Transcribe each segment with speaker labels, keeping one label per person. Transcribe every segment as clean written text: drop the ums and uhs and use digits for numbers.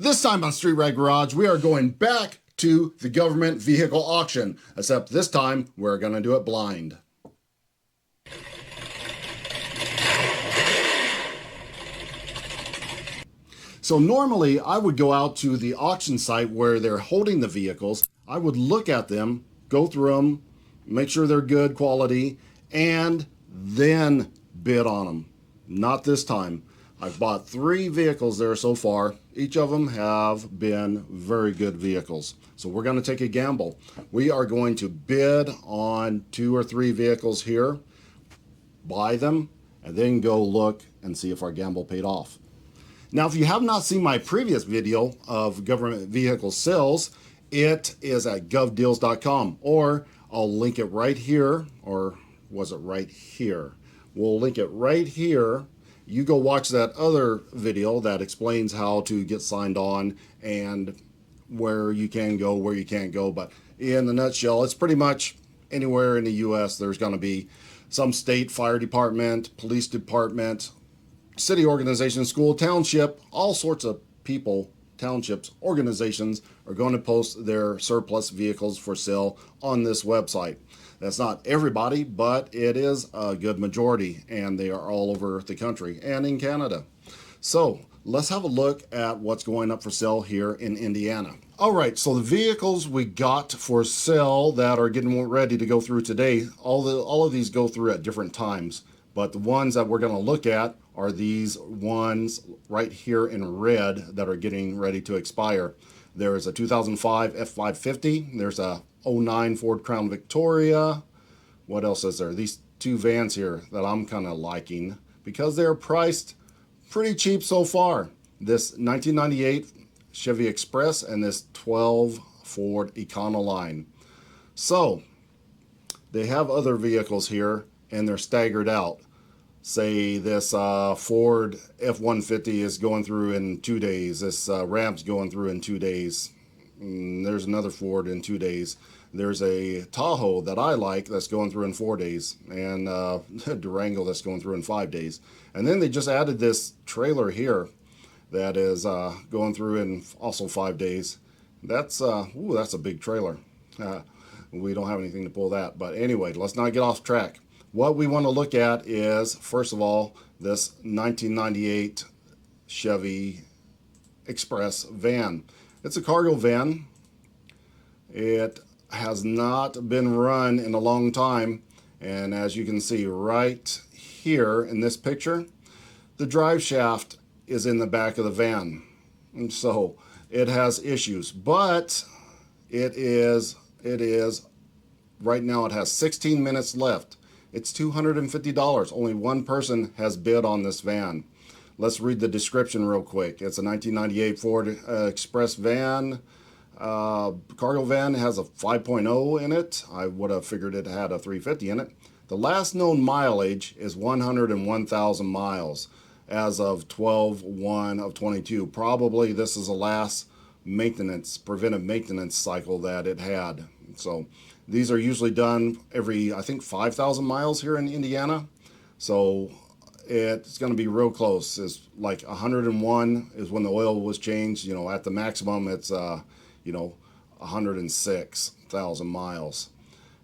Speaker 1: This time on Street Rag Garage, we are going back to the government vehicle auction, except this time we're going to do it blind. So normally I would go out to the auction site where they're holding the vehicles. I would look at them, go through them, make sure they're good quality, and then bid on them. Not this time. I've bought 3 vehicles there so far. Each of them have been very good vehicles. So we're going to take a gamble. We are going to bid on 2 or 3 vehicles here, buy them, and then go look and see if our gamble paid off. Now, if you have not seen my previous video of government vehicle sales, it is at govdeals.com, or I'll link it right here, or was it right here? We'll link it right here. You go watch that other video that explains how to get signed on and where you can go, where you can't go. But in a nutshell, it's pretty much anywhere in the U.S. there's going to be some state fire department, police department, city organization, school, township, all sorts of people, townships, organizations are going to post their surplus vehicles for sale on this website. That's not everybody, but it is a good majority, and they are all over the country and in Canada. So let's have a look at what's going up for sale here in Indiana. All right, so the vehicles we got for sale that are getting ready to go through today, all of these go through at different times, but the ones that we're going to look at are these ones right here in red that are getting ready to expire. There is a 2005 F550. There's a 09 Ford Crown Victoria. What else is there? These 2 vans here that I'm kind of liking because they're priced pretty cheap so far. This 1998 Chevy Express and this 12 Ford Econoline. So they have other vehicles here and they're staggered out. Say this Ford F-150 is going through in 2 days. This Ram's going through in 2 days. There's another Ford in 2 days. There's a Tahoe that I like that's going through in 4 days, and a Durango that's going through in 5 days. And then they just added this trailer here that is going through in also 5 days. That's that's a big trailer. We don't have anything to pull that. But anyway, let's not get off track. What we want to look at is, first of all, this 1998 Chevy Express van. It's a cargo van. It has not been run in a long time, and as you can see right here in this picture, the drive shaft is in the back of the van, and so it has issues, but it is right now it has 16 minutes left. It's $250. Only one person has bid on this van. Let's read the description real quick. It's a 1998 Ford Express van. Cargo van has a 5.0 in it. I would have figured it had a 350 in it. The last known mileage is 101,000 miles as of 12/1 of 22. Probably this is the last preventive maintenance cycle that it had. So these are usually done every, I think, 5,000 miles here in Indiana. So it's going to be real close. It's like 101 is when the oil was changed. You know, at the maximum, it's 106,000 miles.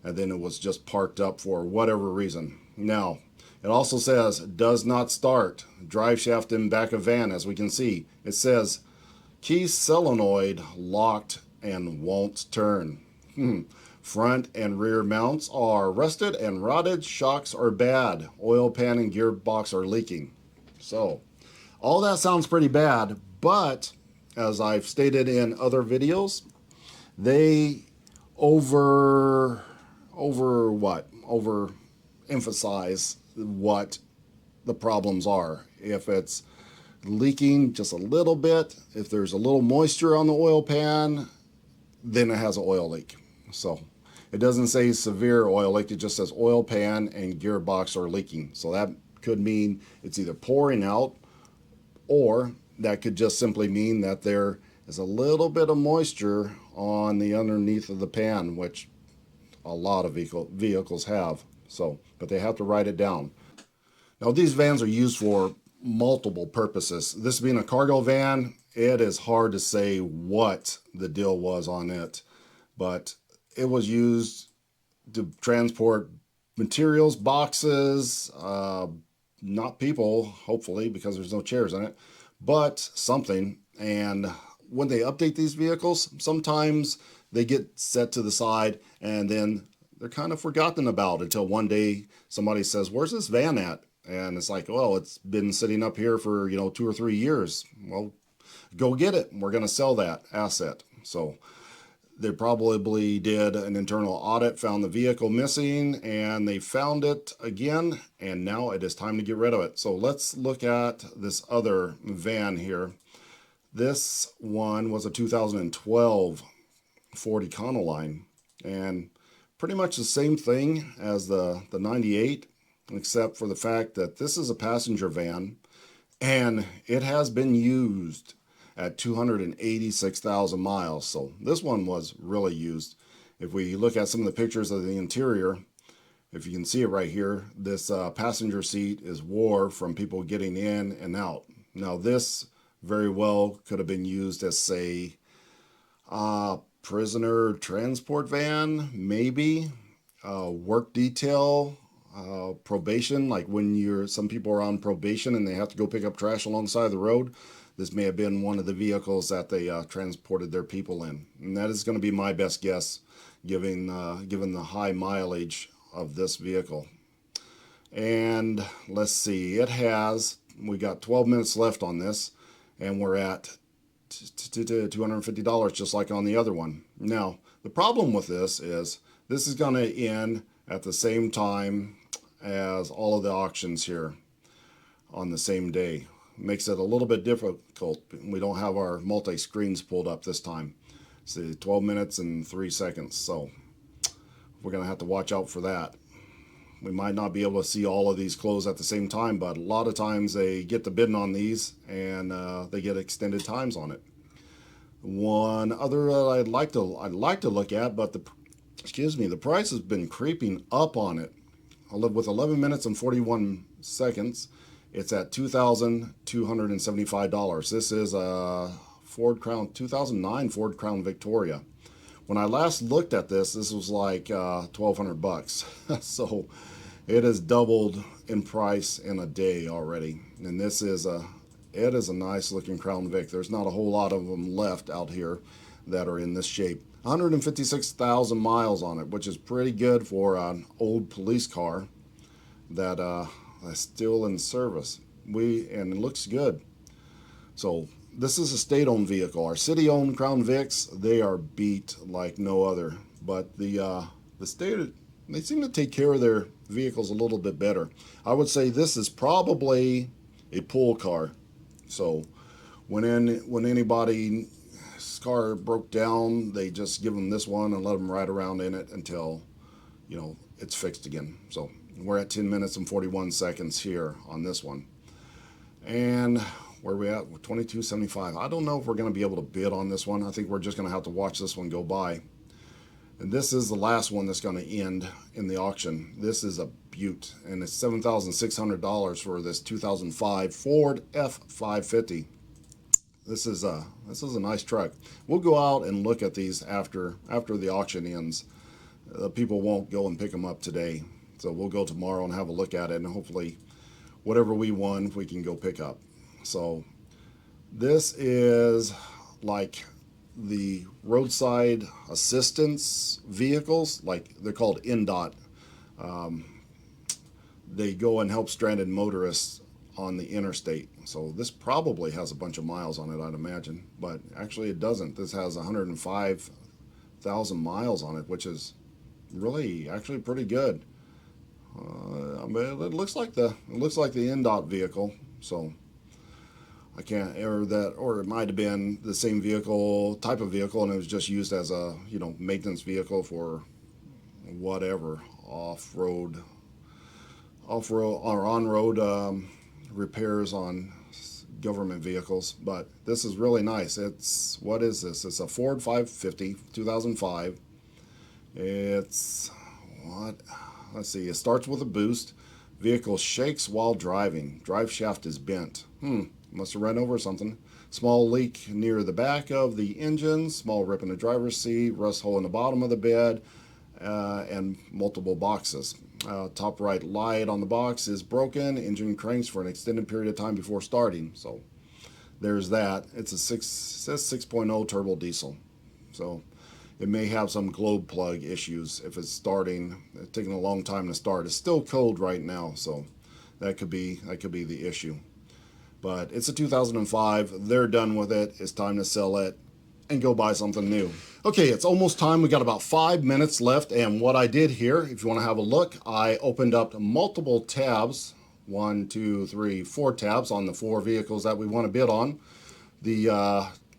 Speaker 1: And then it was just parked up for whatever reason. Now, it also says, does not start. Drive shaft in back of van, as we can see. It says, key solenoid locked and won't turn. Front and rear mounts are rusted and rotted. Shocks are bad. Oil pan and gearbox are leaking. So, all that sounds pretty bad, but as I've stated in other videos, they overemphasize what the problems are. If it's leaking just a little bit, if there's a little moisture on the oil pan, then it has an oil leak. So it doesn't say severe oil leak, it just says oil pan and gearbox are leaking. So that could mean it's either pouring out, or that could just simply mean that there is a little bit of moisture on the underneath of the pan, which a lot of vehicles have. So, but they have to write it down. Now these vans are used for multiple purposes. This being a cargo van, it is hard to say what the deal was on it, but it was used to transport materials, boxes, not people, hopefully, because there's no chairs in it, but something. And when they update these vehicles, sometimes they get set to the side and then they're kind of forgotten about until one day somebody says, "Where's this van at?" And it's like, well, it's been sitting up here for 2 or 3 years. Well, go get it. We're going to sell that asset. So they probably did an internal audit, found the vehicle missing, and they found it again, and now it is time to get rid of it. So let's look at this other van here. This one was a 2012 Ford Econoline, and pretty much the same thing as the 98, except for the fact that this is a passenger van, and it has been used at 286,000 miles. So this one was really used. If we look at some of the pictures of the interior, if you can see it right here, this passenger seat is wore from people getting in and out. Now this very well could have been used as, say, a prisoner transport van, maybe work detail, probation, like when some people are on probation and they have to go pick up trash alongside the road. This may have been one of the vehicles that they transported their people in. And that is going to be my best guess, given the high mileage of this vehicle. And let's see, we got 12 minutes left on this, and we're at $250, just like on the other one. Now, the problem with this is going to end at the same time as all of the auctions here on the same day. Makes it a little bit difficult. We don't have our multi-screens pulled up this time. See, 12 minutes and 3 seconds. So we're going to have to watch out for that. We might not be able to see all of these close at the same time, but a lot of times they get the bidding on these and they get extended times on it. One other I'd like to look at, but the price has been creeping up on it. With 11 minutes and 41 seconds, it's at $2,275. This is a Ford Crown 2009 Ford Crown Victoria. When I last looked at this was like $1,200. So it has doubled in price in a day already. And it is a nice looking Crown Vic. There's not a whole lot of them left out here that are in this shape. 156,000 miles on it, which is pretty good for an old police car that is still in service. And it looks good. So this is a state-owned vehicle. Our city-owned Crown Vics, they are beat like no other. But the state, they seem to take care of their vehicles a little bit better. I would say this is probably a pool car. So when anybody's car broke down, they just give them this one and let them ride around in it until it's fixed again. So we're at 10 minutes and 41 seconds here on this one. And where are we at? 22.75. I don't know if we're going to be able to bid on this one. I think we're just going to have to watch this one go by. And this is the last one that's going to end in the auction. This is a beaut, and it's $7,600 for this 2005 Ford F550. This is a nice truck. We'll go out and look at these after the auction ends. People won't go and pick them up today, so we'll go tomorrow and have a look at it, and hopefully whatever we won we can go pick up. So this is like the roadside assistance vehicles, like they're called NDOT. They go and help stranded motorists on the interstate. So this probably has a bunch of miles on it, I'd imagine, but actually it doesn't. This has 105,000 miles on it, which is really actually pretty good. I mean, it looks like the NDOT vehicle. So I can't, or it might have been the same type of vehicle, and it was just used as a maintenance vehicle for whatever off-road or on-road repairs on government vehicles. But this is really nice. What is this? It's a Ford 550 2005. It's let's see, it starts with a boost. Vehicle shakes while driving. Drive shaft is bent. Must have run over something. Small leak near the back of the engine, small rip in the driver's seat, rust hole in the bottom of the bed, and multiple boxes. Top right light on the box is broken. Engine cranks for an extended period of time before starting. So there's that. It's a says 6.0 turbo diesel. So it may have some globe plug issues if it's starting. It's taking a long time to start. It's still cold right now, so that could be the issue. But it's a 2005. They're done with it. It's time to sell it and go buy something new. Okay, it's almost time. We got about 5 minutes left. And what I did here, if you want to have a look, I opened up multiple tabs. 1, 2, 3, 4 tabs on the 4 vehicles that we want to bid on. The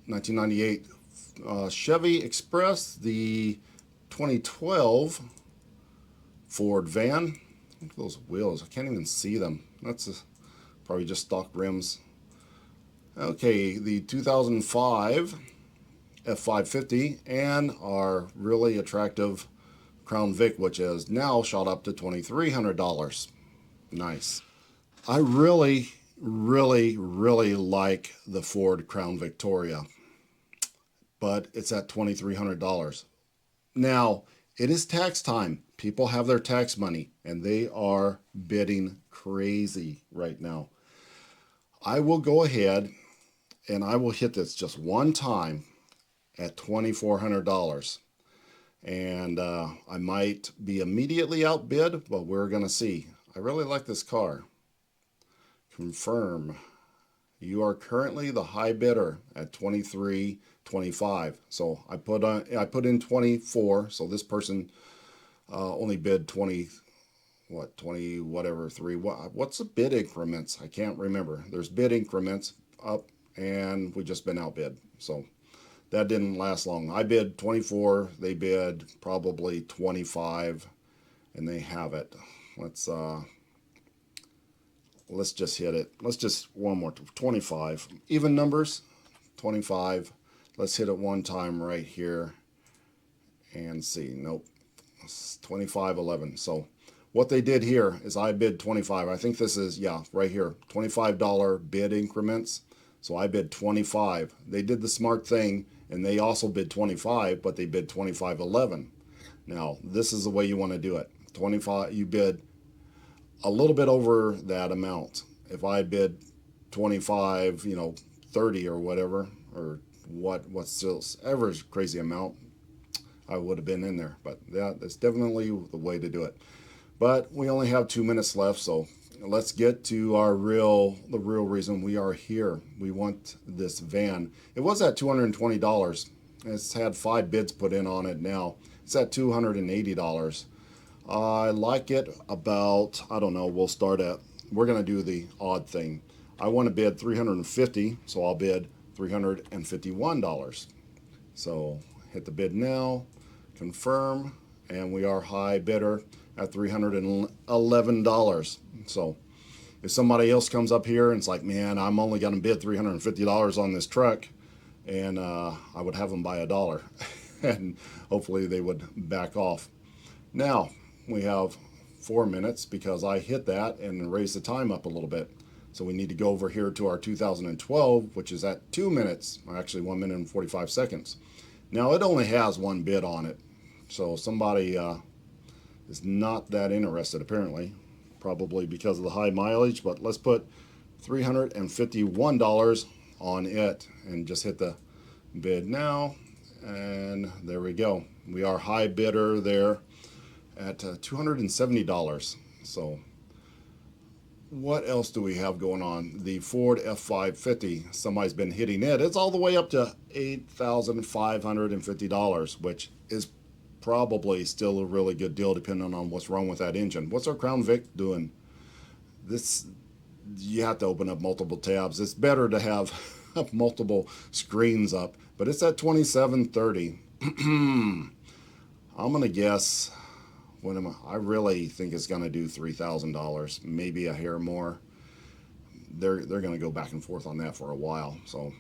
Speaker 1: 1998 Chevy Express, the 2012 Ford van. Look at those wheels. I can't even see them. That's probably just stock rims. Okay, the 2005 F550 and our really attractive Crown Vic, which is now shot up to $2,300. Nice. I really like the Ford Crown Victoria, but it's at $2,300. Now, it is tax time. People have their tax money, and they are bidding crazy right now. I will go ahead and I will hit this just one time at $2,400. And I might be immediately outbid, but we're going to see. I really like this car. Confirm. You are currently the high bidder at $23.25. So I put in 24. So this person only bid 20 whatever 3. What's the bid increments? I can't remember. There's bid increments up, and we just been outbid. So that didn't last long. I bid 24. They bid probably 25, and they have it. Let's just hit it. Let's just one more 25. Even numbers, 25. Let's hit it one time right here and see. Nope. It's 25.11. So what they did here is I bid 25. I think this is, yeah, right here, $25 bid increments. So I bid 25. They did the smart thing, and they also bid 25, but they bid 25.11. Now, this is the way you want to do it. 25, you bid a little bit over that amount. If I bid 25, 30 or whatever, or what's still ever crazy amount, I would have been in there. But that's definitely the way to do it. But we only have 2 minutes left, so let's get to the real reason we are here. We want this van. It was at $220. It's had 5 bids put in on it now. It's at $280. I like it about, I don't know, we're going to do the odd thing. I want to bid $350, so I'll bid $351. So hit the bid now, confirm, and we are high bidder at $311. So if somebody else comes up here and it's like, man, I'm only going to bid $350 on this truck, and I would have them by $1, and hopefully they would back off. Now, we have 4 minutes because I hit that and raised the time up a little bit. So we need to go over here to our 2012, which is at 2 minutes, actually 1 minute and 45 seconds. Now it only has 1 bid on it. So somebody is not that interested apparently, probably because of the high mileage, but let's put $351 on it and just hit the bid now. And there we go. We are high bidder there at $270. So what else do we have going on? The Ford F550, somebody's been hitting it. It's all the way up to $8,550, which is probably still a really good deal depending on what's wrong with that engine. What's our Crown Vic doing? This, you have to open up multiple tabs. It's better to have multiple screens up, but it's at $2,730. I'm gonna guess, I really think it's gonna do $3,000, maybe a hair more. They're gonna go back and forth on that for a while. So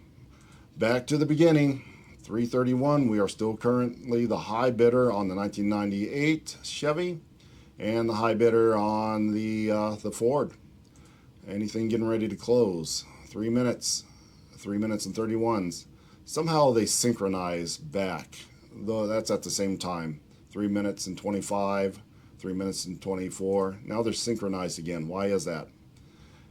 Speaker 1: back to the beginning, $331. We are still currently the high bidder on the 1998 Chevy and the high bidder on the Ford. Anything getting ready to close? 3 minutes. 3 minutes and 31s. Somehow they synchronize back, though that's at the same time. 3 minutes and 25, 3 minutes and 24. Now they're synchronized again. Why is that?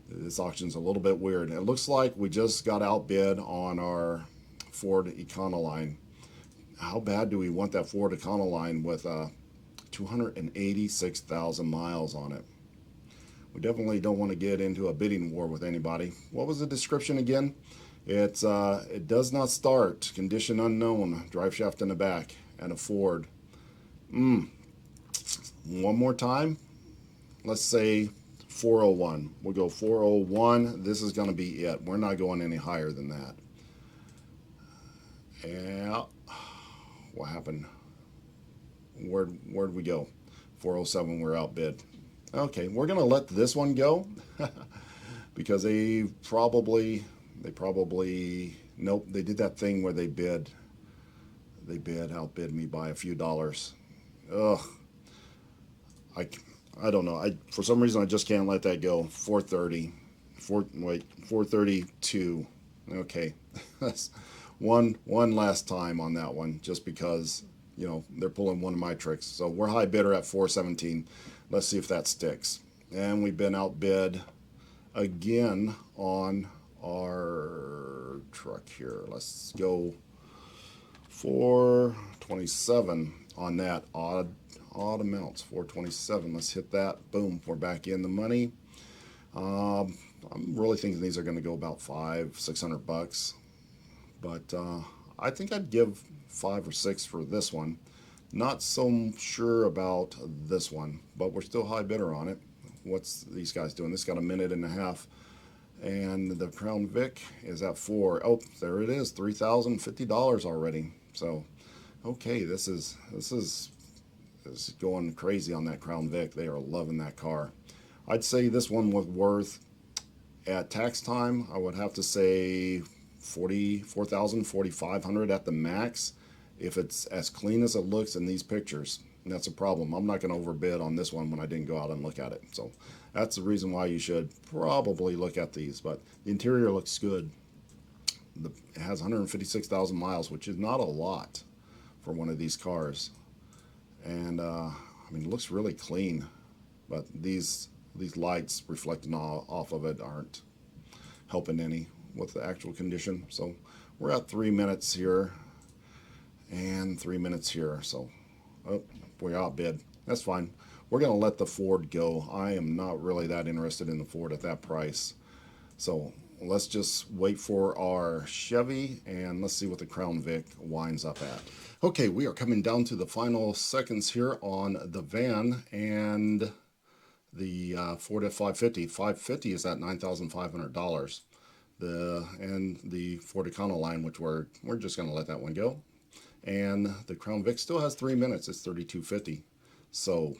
Speaker 1: This auction's a little bit weird. It looks like we just got outbid on our Ford Econoline. How bad do we want that Ford Econoline with 286,000 miles on it? We definitely don't want to get into a bidding war with anybody. What was the description again? It does not start. Condition unknown. Drive shaft in the back. And a Ford. One more time. Let's say 401. We'll go 401. This is going to be it. We're not going any higher than that. Yeah. What happened? Where'd we go? 407. We're outbid. Okay, we're going to let this one go because they probably, nope, they did that thing where they outbid me by a few dollars. Ugh. I don't know. For some reason, I just can't let that go. 430. 432. Okay. That's one last time on that one, just because, you know, they're pulling one of my tricks. So we're high bidder at 417. Let's see if that sticks. And we've been outbid again on our truck here. Let's go 427 on that odd amounts. 427. Let's hit that. Boom. We're back in the money. I'm really thinking these are going to go about $500-600, but I think I'd give 5 or 6 for this one. Not so sure about this one, but we're still high bidder on it. What's these guys doing? This got a minute and a half, and the Crown Vic is at 4. Oh, there it is, $3,050 already. So, okay, this is going crazy on that Crown Vic. They are loving that car. I'd say this one was worth, at tax time, I would have to say $44,000, $4,500 at the max. If it's as clean as it looks in these pictures, that's a problem. I'm not going to overbid on this one when I didn't go out and look at it. So that's the reason why you should probably look at these. But the interior looks good. It has 156,000 miles, which is not a lot for one of these cars. And I mean, it looks really clean. But these lights reflecting off of it aren't helping any with the actual condition. So we're at 3 minutes here. And 3 minutes here, so we're outbid. That's fine. We're going to let the Ford go. I am not really that interested in the Ford at that price. So let's just wait for our Chevy, and let's see what the Crown Vic winds up at. Okay, we are coming down to the final seconds here on the van, and the Ford F550. 550 is at $9,500. And the Ford Econoline, which we're just going to let that one go. And the Crown Vic still has 3 minutes. It's $3,250. So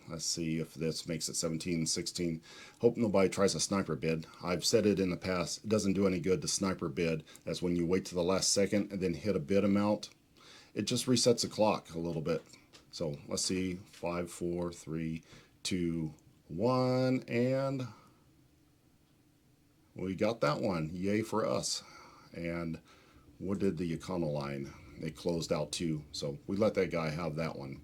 Speaker 1: let's see if this makes it 17, 16. Hope nobody tries a sniper bid. I've said it in the past. It doesn't do any good to sniper bid. That's when you wait to the last second and then hit a bid amount. It just resets the clock a little bit. So let's see. 5, 4, 3, 2, 1. And we got that one. Yay for us. And what did the Econoline? They closed out too, so we let that guy have that one.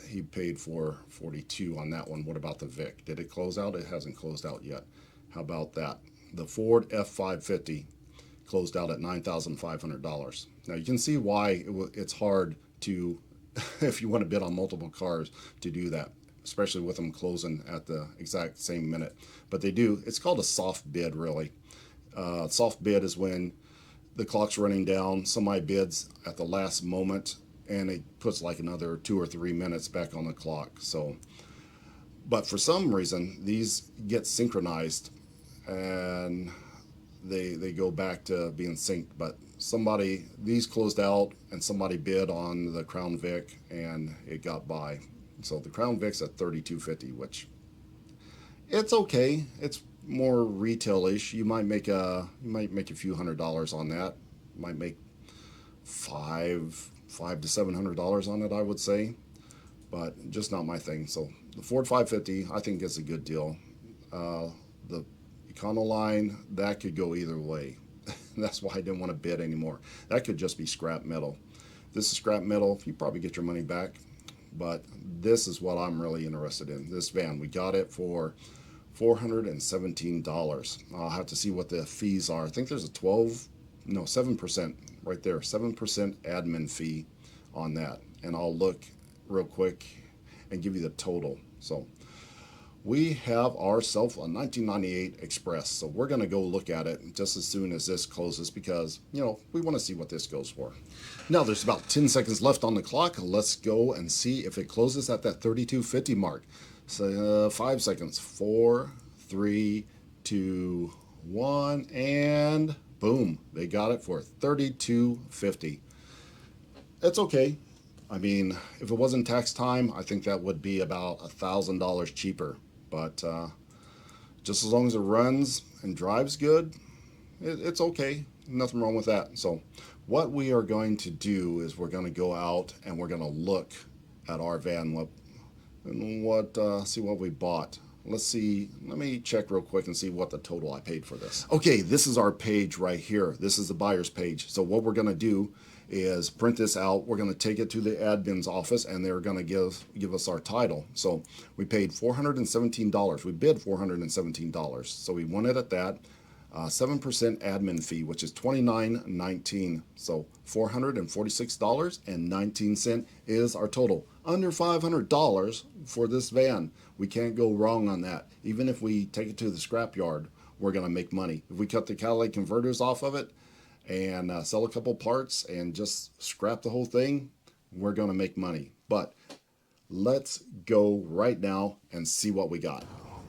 Speaker 1: He paid for 42 on that one. What about the Vic? Did it close out? It hasn't closed out yet. How about that? The Ford F550 closed out at $9,500. Now you can see why it's hard to, if you want to bid on multiple cars, to do that, especially with them closing at the exact same minute. But they do. It's called a soft bid, really. Soft bid is when the clock's running down, somebody bids at the last moment, and it puts like another 2 or 3 minutes back on the clock. So, but for some reason, these get synchronized, and they go back to being synced. But these closed out, and somebody bid on the Crown Vic, and it got by. So the Crown Vic's at $3,250, which it's okay. It's more retail-ish. You might make a few $100s on that. You might make $500 to $700 on it, I would say, but just not my thing. So the Ford 550, I think, is a good deal. The Econoline, that could go either way. That's why I didn't want to bid anymore. That could just be scrap metal. This is scrap metal. You probably get your money back. But this is what I'm really interested in. This van, we got it for $417. I'll have to see what the fees are. I think there's a 7% right there, 7% admin fee on that. And I'll look real quick and give you the total. So we have ourselves a 1998 Express. So we're going to go look at it just as soon as this closes because, you know, we want to see what this goes for. Now there's about 10 seconds left on the clock. Let's go and see if it closes at that 32.50 mark. So 5 seconds. 4, 3, 2, 1, and boom, they got it for $32.50. It's okay. I mean, if it wasn't tax time, I think that would be about $1,000 cheaper. But just as long as it runs and drives good, it's okay. Nothing wrong with that. So what we are going to do is we're going to go out and we're going to look at our van, see what we bought. Let's see, let me check real quick and see what the total I paid for this. Okay, this is our page right here. This is the buyer's page. So what we're going to do is print this out. We're going to take it to the admin's office and they're going to give us our title. So we paid $417. We bid $417. So we won it at that. 7% admin fee, which is $29.19. So $446.19 is our total. Under $500 for this van. We can't go wrong on that. Even if we take it to the scrap yard, we're going to make money. If we cut the catalytic converters off of it and sell a couple parts and just scrap the whole thing, we're going to make money. But let's go right now and see what we got.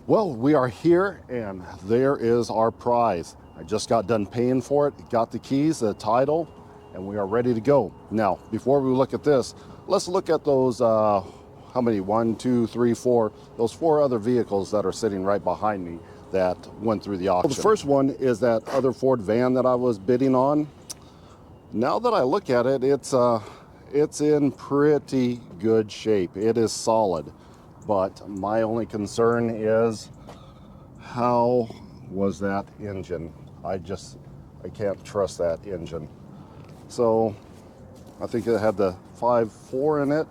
Speaker 1: Well, we are here and there is our prize. I just got done paying for it, got the keys, the title, and we are ready to go. Now, before we look at this, let's look at those, how many, 1, 2, 3, 4, those 4 other vehicles that are sitting right behind me that went through the auction. Well, the first one is that other Ford van that I was bidding on. Now that I look at it, it's in pretty good shape. It is solid. But my only concern is how was that engine? I can't trust that engine. So I think it had the 5.4 in it.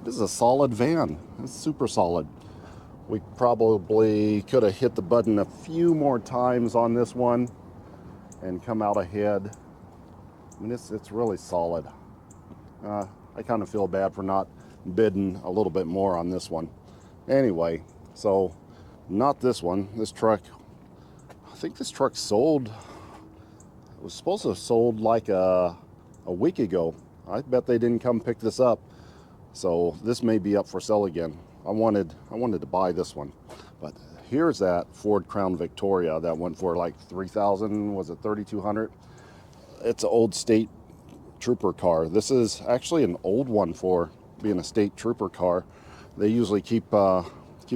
Speaker 1: This is a solid van. It's super solid. We probably could have hit the button a few more times on this one and come out ahead. I mean, it's really solid. I kind of feel bad for not bidding a little bit more on this one. Anyway, so not this one. This truck, I think this truck sold, it was supposed to have sold like a week ago. I bet they didn't come pick this up. So this may be up for sale again. I wanted to buy this one. But here's that Ford Crown Victoria that went for like $3,000, was it $3,200? It's an old state trooper car. This is actually an old one for being a state trooper car. They usually keep a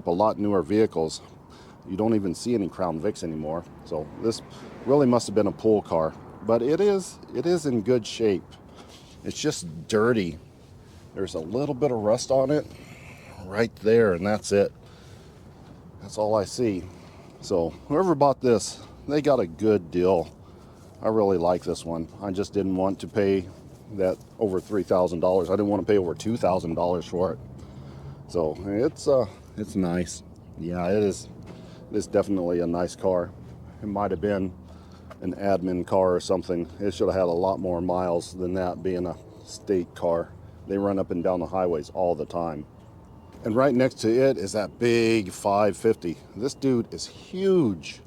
Speaker 1: lot newer vehicles. You don't even see any Crown Vics anymore. So this really must have been a pool car, but it is in good shape. It's just dirty. There's a little bit of rust on it right there, and that's it. That's all I see. So whoever bought this, they got a good deal. I really like this one. I just didn't want to pay that over $3,000. I didn't want to pay over $2,000 for it. So it's nice. Yeah, it is. It's definitely a nice car. It might have been an admin car or something. It should have had a lot more miles than that, being a state car. They run up and down the highways all the time. And right next to it is that big 550. This dude is huge.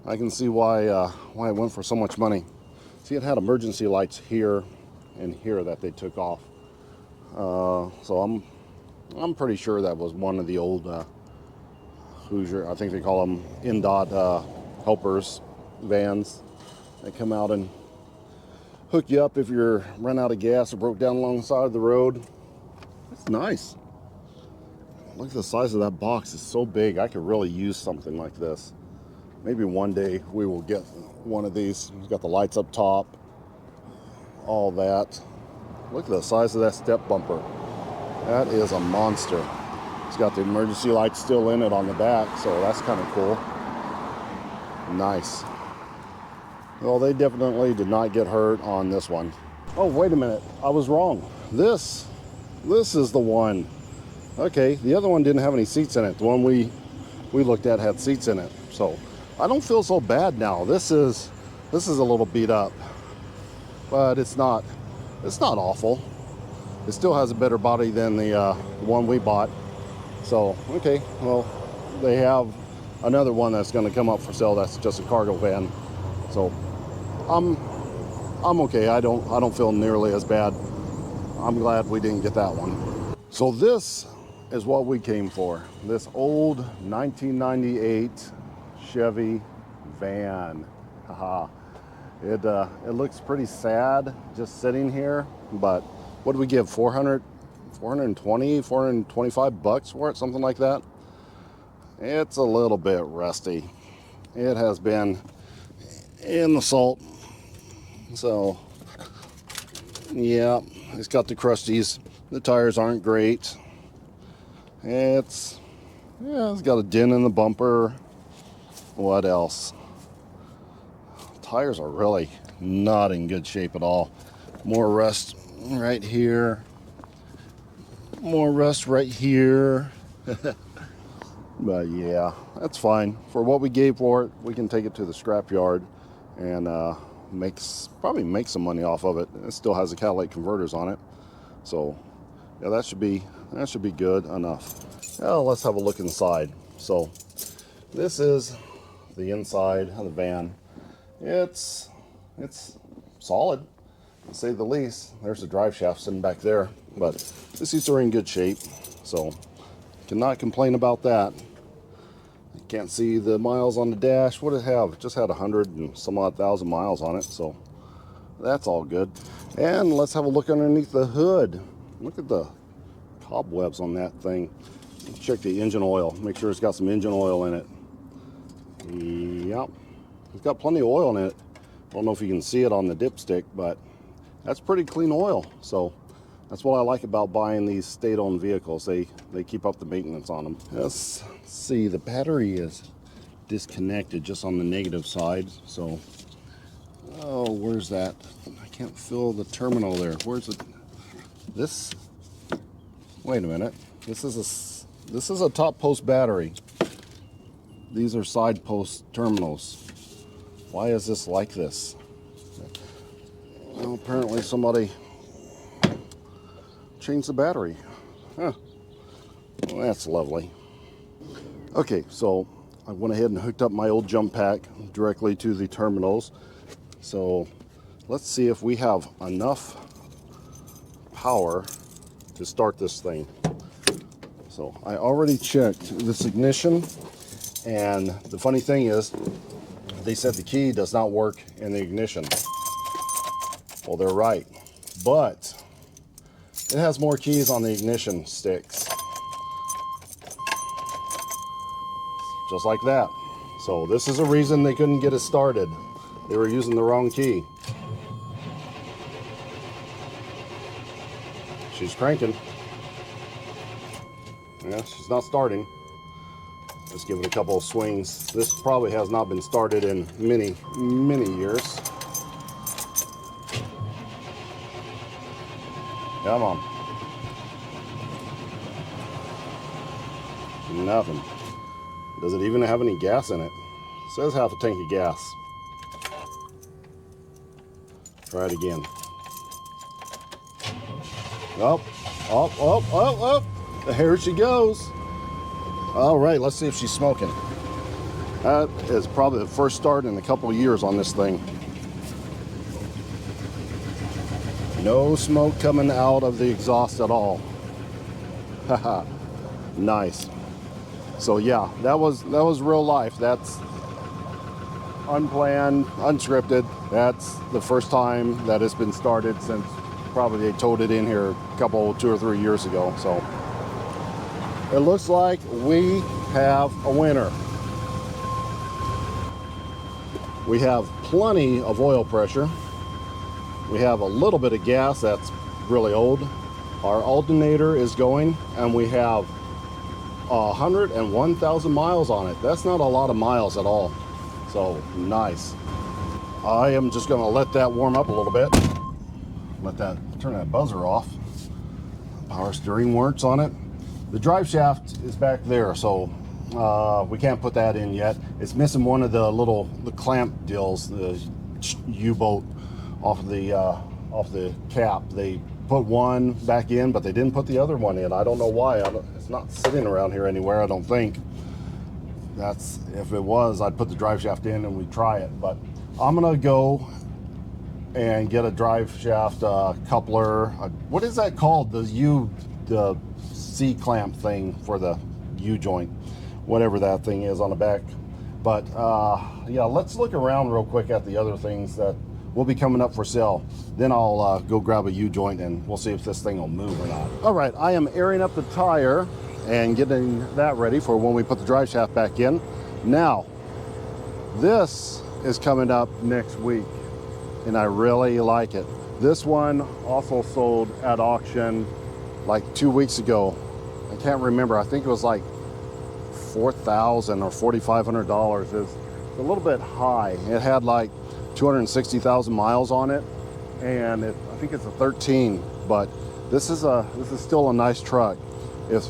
Speaker 1: I can see why it went for so much money. See, it had emergency lights here and here that they took off. So I'm pretty sure that was one of the old Hoosier, I think they call them NDOT helpers vans. They come out and hook you up if you're run out of gas or broke down alongside of the road. It's nice. Look at the size of that box. It's so big. I could really use something like this. Maybe one day we will get one of these. It's got the lights up top, all that. Look at the size of that step bumper. That is a monster. It's got the emergency lights still in it on the back, so that's kind of cool. Nice. Well, they definitely did not get hurt on this one. Oh, wait a minute. I was wrong. This is the one. Okay, the other one didn't have any seats in it. The one we looked at had seats in it. So I don't feel so bad now. This is a little beat up, but it's not awful. It still has a better body than the one we bought. So, okay, well, they have another one that's going to come up for sale. That's just a cargo van. So I'm okay. I don't feel nearly as bad. I'm glad we didn't get that one. So this is what we came for. This old 1998 Chevy van. Haha. It looks pretty sad just sitting here, but what do we give? 425 bucks for it, something like that. It's a little bit rusty. It has been in the salt. So, yeah, it's got the crusties. The tires aren't great. It's got a dent in the bumper. What else? Tires are really not in good shape at all. More rust right here. More rust right here. But yeah, that's fine. For what we gave for it, we can take it to the scrap yard and probably make some money off of it. It still has the catalytic converters on it, so yeah, that should be good enough. Now let's have a look inside. So this is the inside of the van. It's solid, to say the least. There's the drive shaft sitting back there, but the seats are in good shape, so cannot complain about that. Can't see the miles on the dash. What did it have? It just had 100 and some odd thousand miles on it, so that's all good. And let's have a look underneath the hood. Look at the cobwebs on that thing. Check the engine oil. Make sure it's got some engine oil in it. Yep, it's got plenty of oil in it. I don't know if you can see it on the dipstick, but that's pretty clean oil. So that's what I like about buying these state-owned vehicles. They keep up the maintenance on them. Let's see, the battery is disconnected just on the negative side. So, oh, where's that? I can't feel the terminal there. Where's it? This? Wait a minute. This is a top post battery. These are side post terminals. Why is this like this? Well, apparently somebody changed the battery. Huh. Well, that's lovely. Okay, so I went ahead and hooked up my old jump pack directly to the terminals. So let's see if we have enough power to start this thing. So I already checked this ignition, and the funny thing is they said the key does not work in the ignition. Well, they're right, but it has more keys on the ignition sticks. Just like that. So this is a reason they couldn't get it started. They were using the wrong key. She's cranking. Yeah, she's not starting. Let's give it a couple of swings. This probably has not been started in many, many years. Come on. Nothing. Does it even have any gas in it? It says half a tank of gas. Try it again. Oh, oh, oh, oh, oh. Here she goes. All right, let's see if she's smoking. That is probably the first start in a couple of years on this thing. No smoke coming out of the exhaust at all. Haha, nice. So yeah, that was real life. That's unplanned, unscripted. That's the first time that it's been started since probably they towed it in here a couple, 2 or 3 years ago. So it looks like we have a winner. We have plenty of oil pressure. We have a little bit of gas that's really old. Our alternator is going, and we have 101,000 miles on it. That's not a lot of miles at all. So nice. I am just gonna let that warm up a little bit. Turn that buzzer off. Power steering works on it. The drive shaft is back there, so we can't put that in yet. It's missing one of the clamp deals, the U-bolt off the cap. They put one back in, but they didn't put the other one in. I don't know why. It's not sitting around here anywhere, I don't think. If it was, I'd put the drive shaft in and we'd try it. But I'm gonna go and get a drive shaft coupler. What is that called? The C-clamp thing for the U-joint, whatever that thing is on the back. But yeah, let's look around real quick at the other things that will be coming up for sale. Then I'll go grab a U-joint and we'll see if this thing will move or not. All right, I am airing up the tire and getting that ready for when we put the drive shaft back in. Now, this is coming up next week, and I really like it. This one also sold at auction like 2 weeks ago. I can't remember. I think it was like $4,000 or $4,500. It's a little bit high. It had like 260,000 miles on it, and I think it's a 13. But this is still a nice truck. If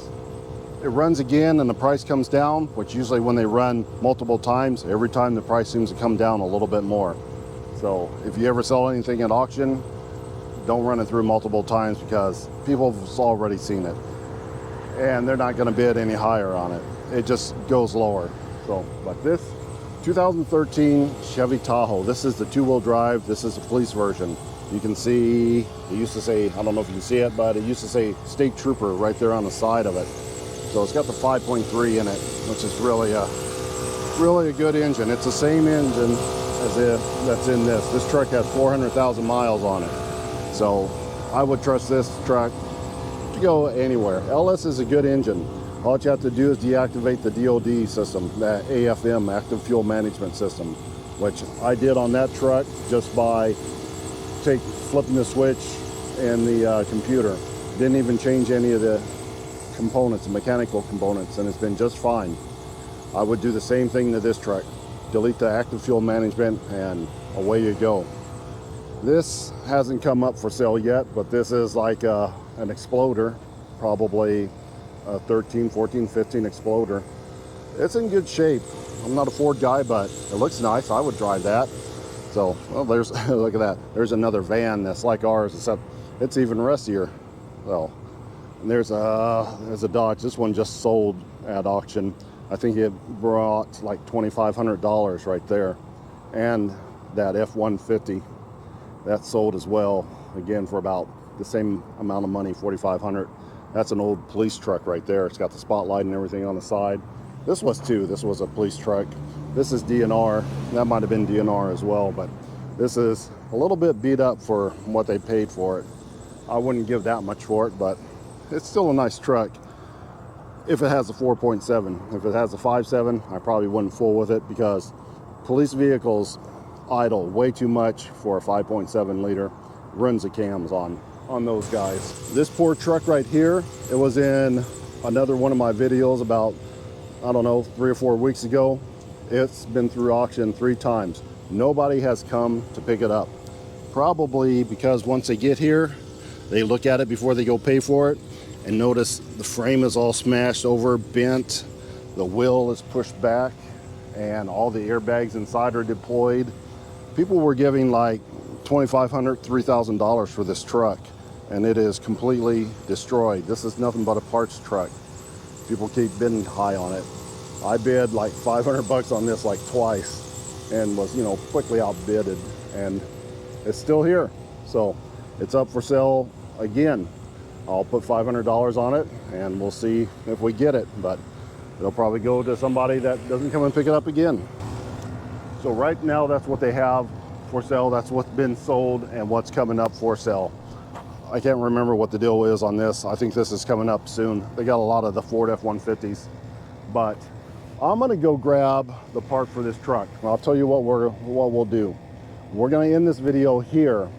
Speaker 1: it runs again and the price comes down, which usually when they run multiple times, every time the price seems to come down a little bit more. So if you ever sell anything at auction, don't run it through multiple times because people have already seen it and they're not going to bid any higher on it. It just goes lower. So, but this 2013 Chevy Tahoe, this is the two-wheel drive. This is the police version. You can see, it used to say, I don't know if you can see it, but it used to say State Trooper right there on the side of it. So it's got the 5.3 in it, which is really a good engine. It's the same engine as that's in this. This truck has 400,000 miles on it. So I would trust this truck to go anywhere. LS is a good engine. All you have to do is deactivate the DOD system, that AFM, Active Fuel Management System, which I did on that truck just by flipping the switch and the computer. Didn't even change any of the components, the mechanical components, and it's been just fine. I would do the same thing to this truck. Delete the active fuel management and away you go. This hasn't come up for sale yet, but this is like an Exploder, probably a 13, 14, 15 Exploder. It's in good shape. I'm not a Ford guy, but it looks nice. I would drive that. So, well, there's look at that. There's another van that's like ours, except it's even rustier. So, and there's a Dodge. This one just sold at auction. I think it brought like $2,500 right there. And that F-150, that sold as well, again for about the same amount of money, $4,500. That's an old police truck right there. It's got the spotlight and everything on the side. This was too. This was a police truck. This is DNR. That might have been DNR as well, but this is a little bit beat up for what they paid for it. I wouldn't give that much for it, but it's still a nice truck if it has a 4.7. If it has a 5.7, I probably wouldn't fool with it because police vehicles idle way too much for a 5.7 liter. Runs the cams on those guys. This poor truck right here, it was in another one of my videos about, I don't know, 3 or 4 weeks ago. It's been through auction 3 times. Nobody has come to pick it up. Probably because once they get here, they look at it before they go pay for it and notice the frame is all smashed over, bent, the wheel is pushed back, and all the airbags inside are deployed. People were giving like $2,500, $3,000 for this truck, and it is completely destroyed. This is nothing but a parts truck. People keep bidding high on it. I bid like $500 on this like twice and was, quickly outbidded, and it's still here. So it's up for sale again. I'll put $500 on it and we'll see if we get it, but it'll probably go to somebody that doesn't come and pick it up again. So right now that's what they have for sale. That's what's been sold and what's coming up for sale. I can't remember what the deal is on this. I think this is coming up soon. They got a lot of the Ford F-150s, but I'm gonna go grab the part for this truck. I'll tell you what we'll do. We're gonna end this video here,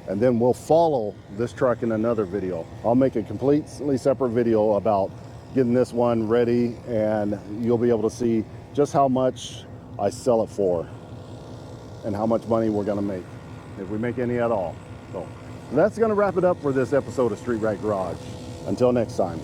Speaker 1: and then we'll follow this truck in another video. I'll make a completely separate video about getting this one ready, and you'll be able to see just how much I sell it for and how much money we're going to make, if we make any at all. So that's going to wrap it up for this episode of Street Rat Garage. Until next time.